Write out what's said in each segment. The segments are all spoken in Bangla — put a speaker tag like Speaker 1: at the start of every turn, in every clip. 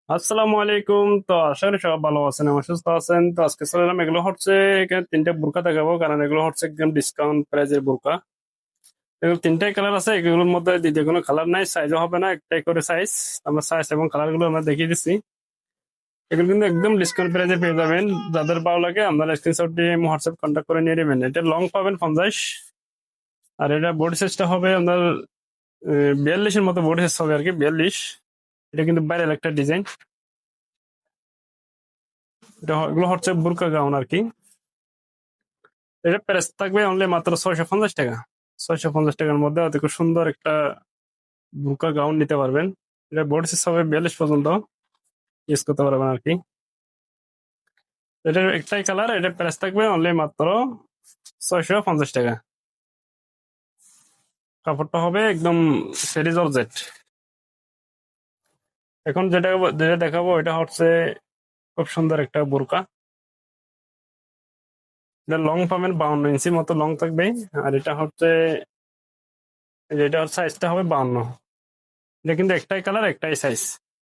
Speaker 1: আসসালামু আলাইকুম। তো আশা করি সবাই ভালো আছেন, আমার সুস্থ আছেন। তো আজকে চলে এলাম, এগুলো হচ্ছে এখানে তিনটা বোরকা দেখাবো, কারণ এগুলো হচ্ছে একদম ডিসকাউন্ট প্রাইজের বোরকা। এগুলো তিনটাই কালার আছে, এগুলোর মধ্যে দ্বিতীয় কোনো কালার নাই, সাইজও হবে না, একটাই করে সাইজ। আমরা সাইজ এবং কালার গুলো আমরা দেখিয়ে দিচ্ছি। এগুলো কিন্তু একদম ডিসকাউন্ট প্রাইজে পেয়ে যাবেন। যাদের ভালো লাগে আপনারা স্ক্রিনশট দিয়ে হোয়াটসঅ্যাপ কন্ট্যাক্ট করে নিয়ে নেবেন। এটা লং পাবেন 50, আর এটা বডি সাইজটা হবে আপনার 42-এর মতো বডি সাইজ হবে আর কি, 42। এটা কিন্তু বাইরের একটা ডিজাইন। এগুলো হচ্ছে বুরকা গাউন আর কি। এটা প্রাইস থাকবে অনলি মাত্র 650 টাকা। 650 টাকার মধ্যে অতি খুব সুন্দর একটা বুরকা গাউন নিতে পারবেন। এটা বডি সাইজ হবে 42 পর্যন্ত ইউজ করতে পারবেন আর কি। এটার একটাই কালার, এটা প্রাইস থাকবে অনলি মাত্র 650 টাকা। কাপড়টা হবে একদম সেরি জর্জেট। এখন যেটা যেটা দেখাবো এটা হচ্ছে খুব সুন্দর একটা বোরকা। এটা লং পাবেন 52 ইঞ্চি মতো লং থাকবে। আর এটা হচ্ছে সাইজটা হবে 52। এটা কিন্তু একটাই কালার, একটাই সাইজ,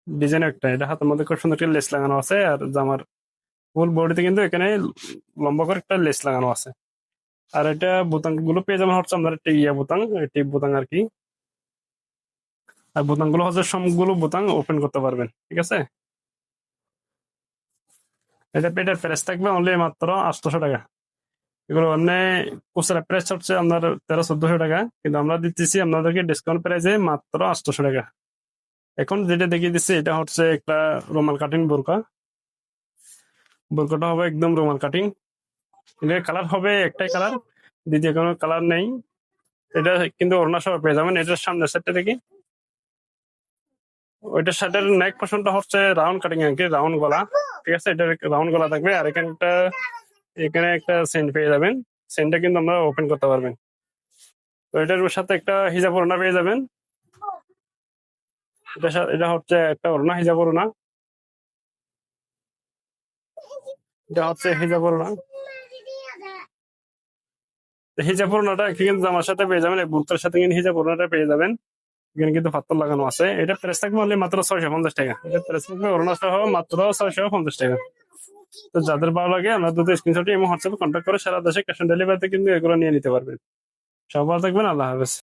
Speaker 1: ডিজাইন একটা। এটা হাতের মধ্যে খুব সুন্দর একটা লেস লাগানো আছে, আর জামার ফুল বডিতে কিন্তু এখানে লম্বা করে একটা লেস লাগানো আছে। আর এটা বোতাম গুলো পেয়ে যাবেন হচ্ছে আপনার একটা ইয়া বোতাম, টিপ বোতাম আর কি। আর বোতাম গুলো হচ্ছে সবগুলো বোতাম ওপেন করতে পারবেন, ঠিক আছে। এটার প্রাইস থাকবে অনলি মাত্র 800 টাকা। এগুলো এমনি খুচরা প্রাইস হচ্ছে আপনার 1300-1400 টাকা, কিন্তু আমরা দিতেছি আপনাদেরকে ডিসকাউন্ট প্রাইসে মাত্র 800 টাকা। এখন যেটা দেখিয়ে দিচ্ছি এটা হচ্ছে একটা রুমাল কাটিং বোরকা। বোরকাটা হবে একদম রুমাল কাটিং। এটার কালার হবে একটাই কালার, দ্বিতীয় কোনো কালার নেই। এটা কিন্তু ওড়না সহ পেয়ে যাবেন। এটার সামনের সাইডটা দেখি, ওইটার সাইডের নেক পোর্শনটা হচ্ছে রাউন্ড কাটিং আর কি, রাউন্ড গলা। ঠিক আছে, এটার রাউন্ড গলা থাকবে। আর এখানে একটা সেন্ট পেয়ে যাবেন। সেন্টটা কিন্তু আমরা ওপেন করতে পারবেন। তো এটার সাথে একটা হিজাব ওড়না পেয়ে যাবেন। এটা হচ্ছে একটা ওড়না, হিজাব ওড়না। এটা হচ্ছে হিজাব ওড়না। হিজাব ওড়নাটা কিন্তু জামার সাথে পেয়ে যাবেন, এই বুরকার সাথে কিন্তু হিজাব ওড়নাটা পেয়ে যাবেন। এখানে কিন্তু পাথর লাগানো আছে। এটা প্রাইস থাকবে অনলি মাত্র 650 টাকা। এটা প্রাইস থাকবে ওড়না সহ মাত্র 650 টাকা। তো যাদের ভালো লাগে আমরা দুটো স্ক্রিনশট এবং হোয়াটসঅ্যাপে কন্ট্যাক্ট করে সারা দেশে ক্যাশ অন ডেলিভারিতে কিন্তু এগুলো নিয়ে নিতে পারবেন। সব ভালো থাকবেন, আল্লাহ হাফেজ।